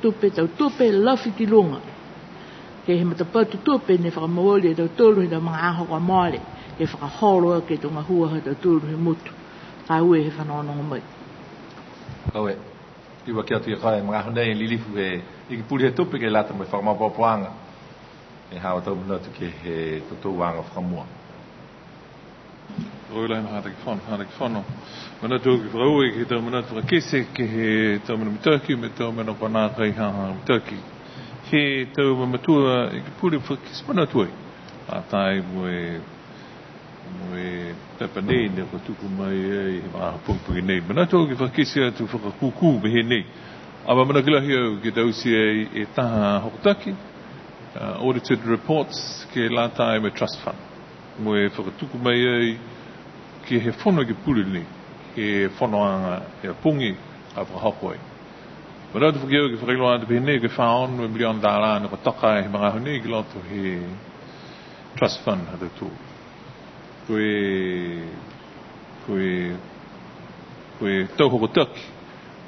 tupe tau tupe lafi ki lunga. Ke he matapatu tupe ne whakamawali e tau tolu he tau mga aho kwa maare. Ke whakaholoa ke tunga hua he tau tolu he mutu. Ka ue he whanononga mai. Kaue, iwa kia tu i kai mga aho nei lilifu he i ki puri he tupe ke lata mai whakamapopoanga. E hawa tau manatu ke he tutou wanga whakamua. Oila hana hata ki whono. Mana tō ki whakaue ki tau mana tō kese ke he tau mana mitaki me tau mana kwa nā kai haha mitaki. He tau matua i ki puri whakis mana tuai. A tai moe pepa nei ne kwa tuku mai e he maha pungpungi nei. Mana tō ki whakisi atu whakakuku me he nei. Awa mana kilahi au ki tau si e taha hokutaki. Audited reports ke la tai me trust fund. Moe whakatuku mai e ki he whono ki puri nei. Ke whonoanga e pungi a whakahokoi. Mana tu whakeo ki whakailoa atu pēne ke whaon me milion dāla na ka taka he mga hone ki loto he trust fund hata tū. Koe tau hoko taki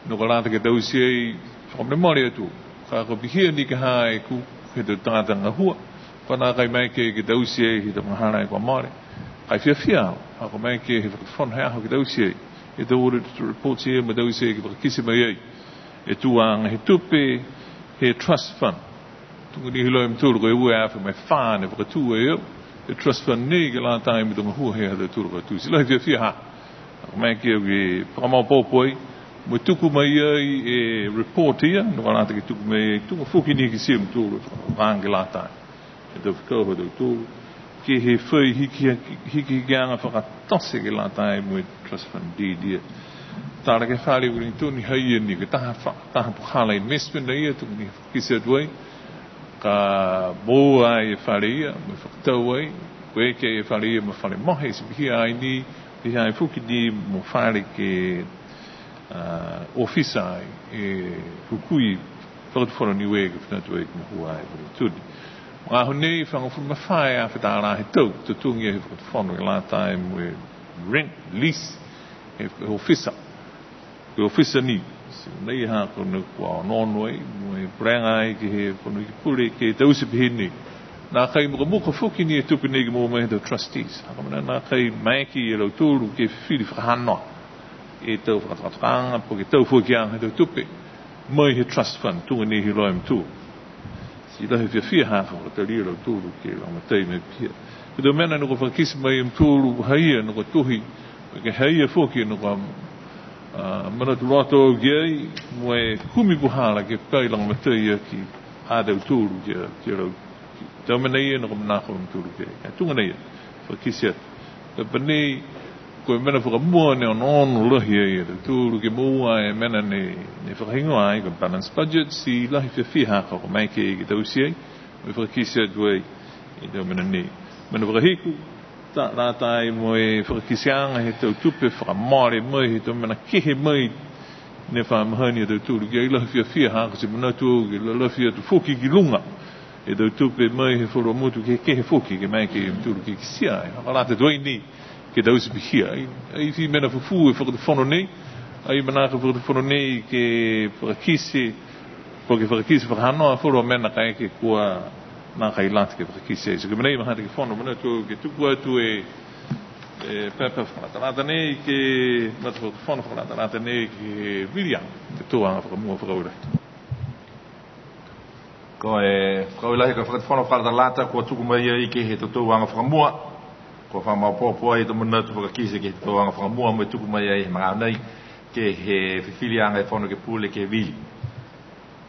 no ka lata ke tausi ei whakamne mori atu. Ka ko pihia ni ka hae ku he tau tangata ngahua. Pana kai mai ke tausi ei he tau mahana e kwa mori. Kai whiawhia ako mai ke he whakawhon hea ho ki tausi ei. E tau ore reports here ma tausi ei ki whakakisi mai ei. E tuanga he tupe he trust fund. Tunga ni hilo im tūru ko e ue awhi mai whāne whakatū e au. E trust fund nei ke lā tāi me tunga hua hea hata tūru ko tūsi. Lahi whiawhia ha. Ako mai ke au ki whakamau pōpoi. Mo tuku mai ei e report ia. No ka lāta ki tuku mai ei. Tunga whuki ni ki siam tūru. Whānge lā tāi. E tau whikau hata tūru. Ke he whai hiki ganga whakatose ke lā tāi mo e trust fund dia. Tāra ke whāre uri tūni haia ni ke taha puhala investment ia tūni ni kisi atuai. Ka mōa e whāre ia, me whakatau ai. Koe ke e whāre ia ma whāre mohe se pihi ai ni. Pihi ai whuki ni mo whāre ke ofisa ai e hukui whakatawhara niwe ke whanatu ai ke mahua ai uri tūni. Ngā honei whangawhuru mawhae a whetara he tau. Tutungi e whakatawhara i lā tāi mo e rent, lease, e ofisa. Ke ofisa ni, nei ha kono kua nonoi, moe branga ai ki he kono ki pure ke tausi pihini. Nā kai muka whuki ni e tupi nei ki mō mai tau trustees. Haka mana nā kai maiki e lau tūru ke whiri whakahanoa. E tau whakatwakanga, po ke tau whukianga he tau tupi. Mai he trust fund, tunga ni he loim tū. Si lahi whiawhia hawha o tari e lau tūru ke lau matai me pia. Ke tau mena nuka whakisi mai im tūru haia nuka tuhi. Ke haia whuki nuka mana tu roto gei moe kumi buhala ke pai lang matai ki adau tūru ke rau tau mena ia no kamana ko tūru ke tunga nei whakisia te panei koe mena whakamua ne ono lahi ia tūru ke mua e mena ne whakahingoa ai ko balance budget si lahi whiawhia haka ko mai ke tausi ai me whakisia tuai i tau mena nei mena whakahiku nā tai moe whakakisianga he tau tupe whakamare mai he tau mena kehe mai ne whamahani a tau tūru ki ai lahi whiawhia haka se manatu au ki lahi atu whuki ki lunga e tau tupe mai he whoro mutu ke kehe whuki ke mai ke tūru ki kisia ai haka rāte tuai ni ke tau si pihia ai fi mena whafu e whakatawhono nei ai manaka whakatawhono nei ke whakakisi po ke whakakisi whakahanoa whoro mena kai ke kua nā kai lāti ke whakakise. So ke menei mahata ke whono, mana tō ke tuku atu e pepa whakarata nei ke mata whono whakarata nei ke William, ke tōanga whakamua whakaura. Ko e whakauilahi ka whakatawhono whakarata kua tuku mai i ke he tōanga whakamua. Ko whamau pōpua i tō mana tu whakakise ke he tōanga whakamua mai tuku mai i he mga nei ke he whiwhilianga e whono ke pūle ke Willi.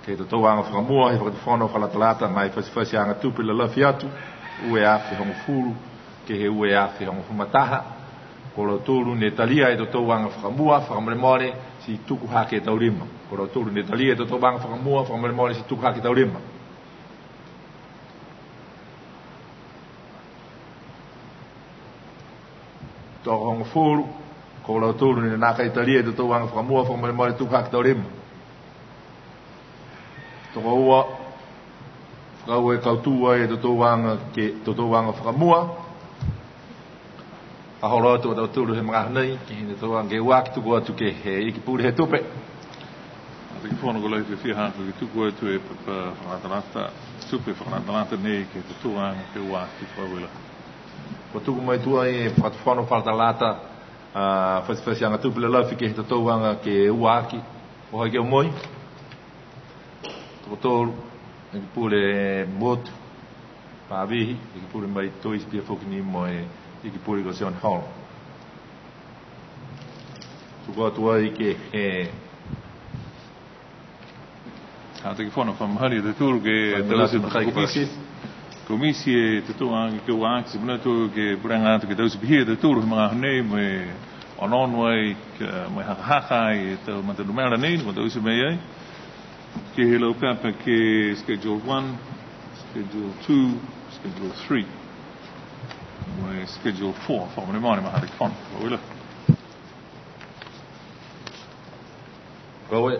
Ke tō wanga whakamua, he whakatawhono whalatalata, mai whasiwhasi anga tupi la lafi atu, ue awhi hongo furu, ke he ue awhi hongo fumataha, ko lo tōru ne talia e tō wanga whakamua, whakamare si tuku hake e taurima. Ko lo tōru ne talia e tō wanga whakamua, whakamare si tuku hake e taurima. Tō hongo furu, ko lo tōru ne naka e talia e tō wanga whakamua, whakamare tuku hake e taurima. Tōka ua, whakau e kautua e tō wanga whakamua. Ahoro atu tūru he mga hanei, ki hine tō wanga e wā ki tuku atu ke he iki pūri he tupe. te whono ko lai te whiha ko ki tuku e tu e whakatarata, tupe whakatarata nei ke te tuanga ke ua ki whawela. Ko tuku mai tua e whakatwhano whakatarata, whasianga tupe le lauwhi ke he tauanga ke ua ki, o hai ke o moi. Toko tōru, e ki pūre motu, pāwihi, e ki pūre mai tois pia whokini mo e ki pūre ko Sean Hall. Tuku atua i ke he te ki whono whamahari te tūru ke tausi komisi e te tūanga ke wāki se muna tūru ke puranga atu ke tausi pihia te tūru he mga honei me ononua i mai hakahaka i tau matanumera nei ma tausi mei ai ke he lau papa ke schedule 1, schedule 2, schedule 3 me schedule 4 whamane maare maha te ki whono wawila Koe,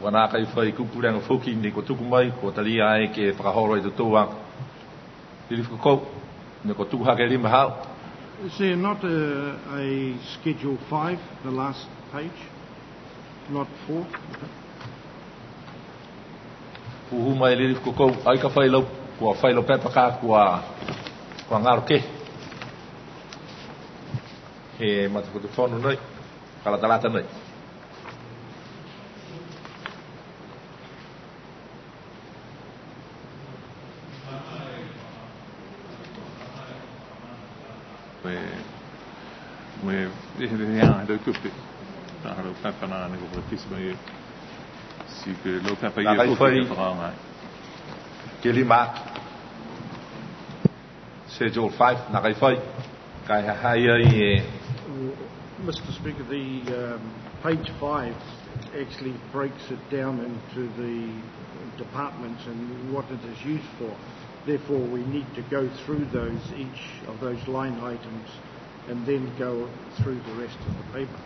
wana kai whai kupurenga whoki ni ko tuku mai, ko talia ai ke whakahoro i te tōwang. Tiri whakakau, ni ko tuku hake rima hao. Is there not a schedule 5, the last page? Not 4? Puhu mai liri whakakau, ai ka whailau, kua whailau pepaka, kua ngaro ke. He matakotu whono nei, kalatalata nei. Dau kupi taharo papana ni ko tisma ye si ke lo papa ye ko whanga Ke lima schedule 5 na kai whai kai hai ai Mr. Speaker, the page 5 actually breaks it down into the departments and what it is used for. Therefore, we need to go through each of those line items and then go through the rest of the paper.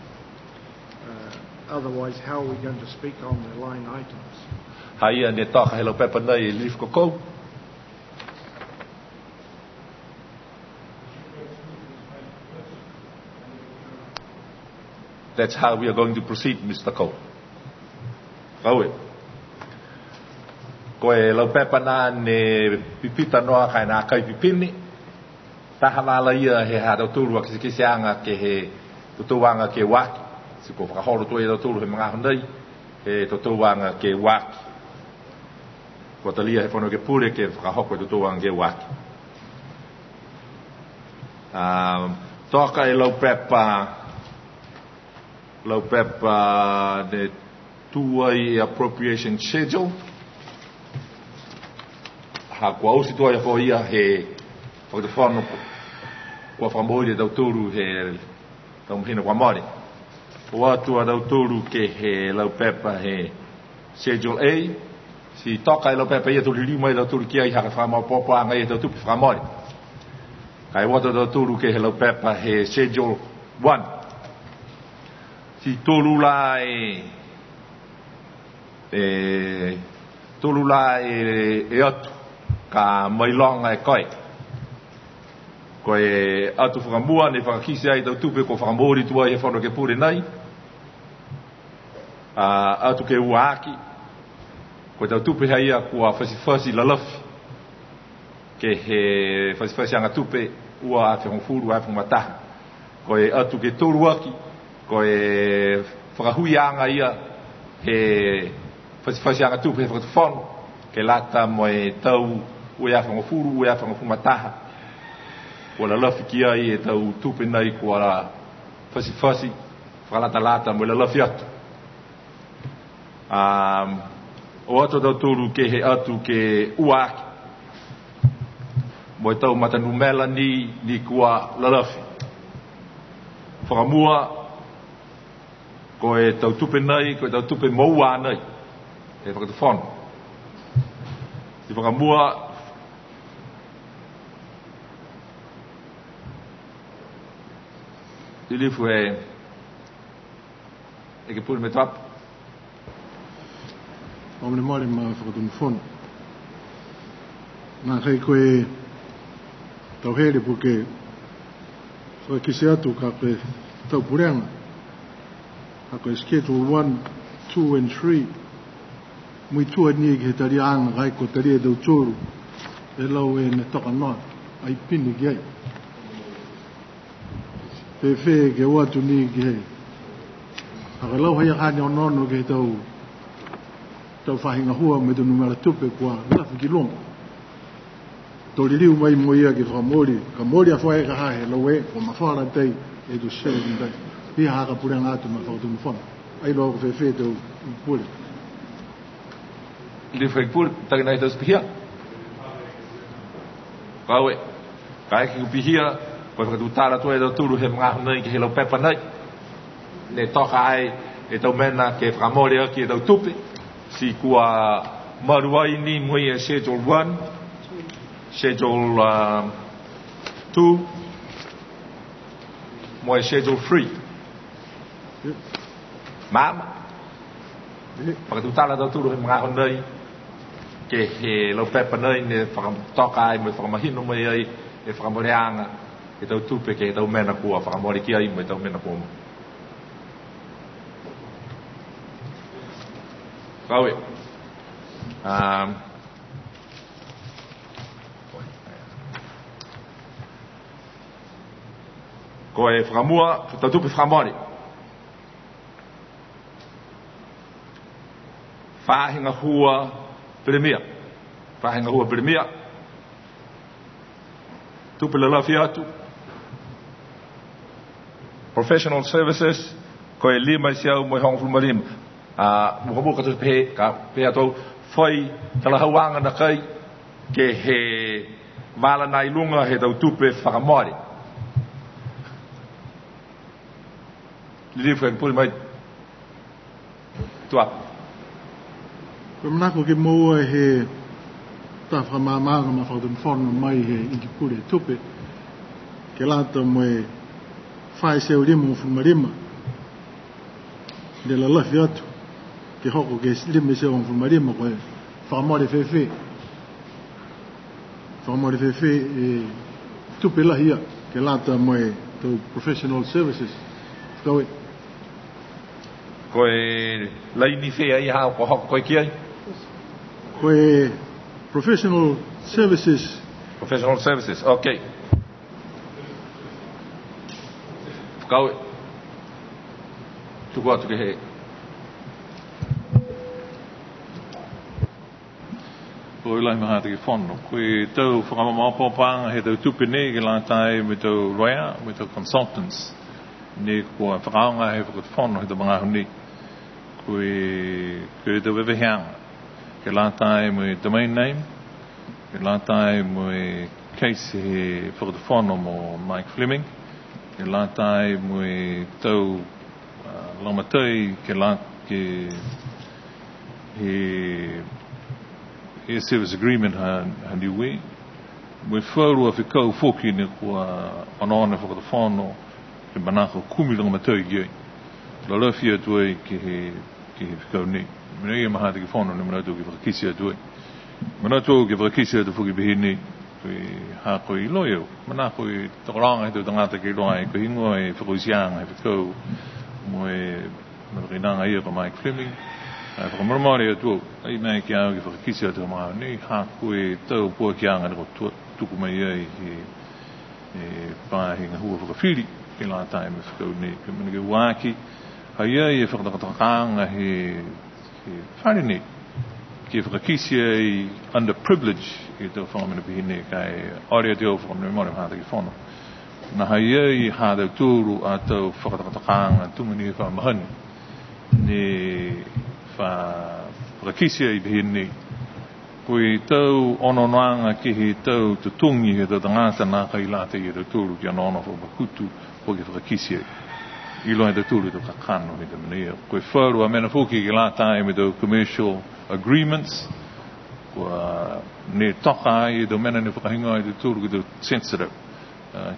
Otherwise, how are we going to speak on the line items? Hai ne taka hello pepa nei lif ko. That's how we are going to proceed, Mr. Cole. Koe. Koe lau pepa na ne pipita noa kai na kai pipini. Tahalala ia he ha tūrua ki se anga ke he tutuanga ke waki. Si ko whakahoro tu e tūru he mga honei. He tutuanga ke waki. Ko talia he whanau ke pure ke whakahoko e tutuanga ke waki. Toka e lau pepa de tuai appropriation schedule. Ha kua usi tuai ko ia he whakatawhano kua whamori dau tūru he taumhina kua mori. O atua dau tūru ke he lau pepa he schedule A. Si toka e lau pepa ia tūri lima e dau tūru kia i haka whamau pōpāanga e dau tupi whamori. Kai wata dau tūru ke he lau pepa he schedule 1. Si tūru la e atu ka mailonga e koe. Koe atu whakamua ne whakakise ai tau tupe ko whakamori tua e whanau ke pure nei. Atu ke uaaki. Koe tau tupe hei a kua whasi lalafi. Ke he whasi anga tupe ua a whihongfuru a whihongmataha. Koe atu ke tōruaki. Koe whakahui anga ia he whasi anga tupe he whakatawhano. Ke lata mo e tau ua a whihongfuru ua a whihongmataha. Kua la lafi ki ai e tau tupe nei kua la whasi whakalata mo la lafi atu. O atu tau tūru ke he atu ke uaki. Mo e tau matanumela ni kua la lafi. Whakamua ko e tau tupe nei, ko e tau tupe maua nei. E whakatawhano. I whakamua I lifu e ke pūri me tapu. Omne mori ma whakatunu whono. Nā kei koe tau here puke whakakise atu ka koe tau pureanga. Ka koe schedule 1, 2 and 3 muito ani que tari ang gai ko tari do churu elo e ne toka no ai pini gai fe ke watu ni ke agalo haya ka no no ke tau whahinga hua me tu numera tupe kua la fikilong tori liu mai moia ke whamori ka mori a whae ka hae loe o mawhara tei e tu sere ni tei pia haka pure ngātu ma whautu mu whama ai loa ko whewhe tau pure Li whaik pure taki nai tau spihia kawe kai ki upihia koe whakatu tāra tua e tau turu he mga hunai ki he lau pepa nei ne toka ai e tau mena ke whamori aki e tau tupe si kua maruai ni mui e schedule 1 schedule 2 mui e schedule 3 mama whakatu tāra tau turu he mga hunai ke he lau pepa nei ne whakatoka ai mui whakamahino mui ai e whakamoreanga e tau tupe ke e tau mena kua whakamori ki ai mui tau mena kua mu kawe ko e whakamua tau tupe whakamori whahinga hua Premier whahinga hua Premier tupe lalafi atu professional services ko e lima i siau mo hong fulmarim mukabuka tu pe ato foi tala hawanga na kai ke he mala nai lunga he tau tupe whakamori lili whain puri mai tua ko manako ke moa he ta whamamanga ma whautun whono mai he inki pure tupe ke lata moe whae seo rima o fulmarima de la lafi atu ke hoko ke lime seo o fulmarima koe whakamori whewhe e tupe lahia ke lata moe tau professional services kawe koe laini whea i hao ko hoko koe ki ai koe professional services okay kawe tuku atu ke he Koe lai maha te ki whono. Koe tau whakamamapopanga he tau tupe ne ke lantai me tau roia, me tau consultants. Ne kua whakaonga he whakat whono he tau mga honi. Koe tau weweheanga. Ke lantai me domain name, ke lantai me case he whakat whono mo Mike Fleming, ke lantai me tau laumatei ke lantai he service agreement ha niwe me whaurua whikau whoki ne kua anone whakata whano ke manako kumi langa matau ki ai la lawhi atuai ke he whikau nei mena ia maha te ki whano ne manatu ki whakakisi atuai manatu ki whakakisi atu whuki behi nei koe ha koe i loio manako i takaranga he tau tangata ke loa e koe hingoa e whakoisianga he whikau mo e marinanga ia pa Mike Fleming whakamarumare atu ai mai ki au ki whakakisi atu maha nei ha koe tau pua ki anga ne ko tuku mai ai he pāhinga hua whakawhiri ke la tae me whakau nei ke mana ke wāki hai ai e whakatakataka he whare nei ke whakakisi ai underprivileged e tau whakamena pihi nei kai ore te au whakamena mare maha te ki whono na hai ai ha tau tūru a tau whakatakataka tungani he whamahani ne whakakisi ai pihi nei koe tau ononoanga ki he tau tutungi he tau tangata nā kai lāte i tau tūru ki anono wha makutu po ki whakakisi ai. Ilo he tau tūru tau kakano he tau mania. Koe whauru a mena whuki ki lāta e me tau commercial agreements. Koa ne toka ai e tau mena ne whakahinga ai tau tūru ki tau sensitive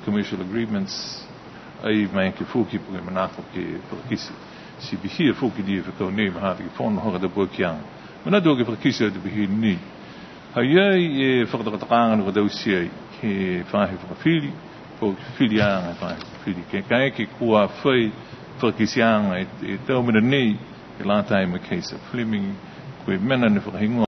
commercial agreements. Ai mai ki whuki po ke manako ki whakakisi. Si bihi e whuki ni e whakau nei mahata ki whono hoka tau pua kianga. Mana tau ki whakakisi ai tau bihi ni. Hai ai e whakatakatakaanga nuka dausi ai ke whahe whakawhiri, po whiri anga e whahe whakawhiri. Ke kai ke kua whai whakakisi anga e tau mena nei e lātai me Keisa Fleming, koe mena ne whakahingoa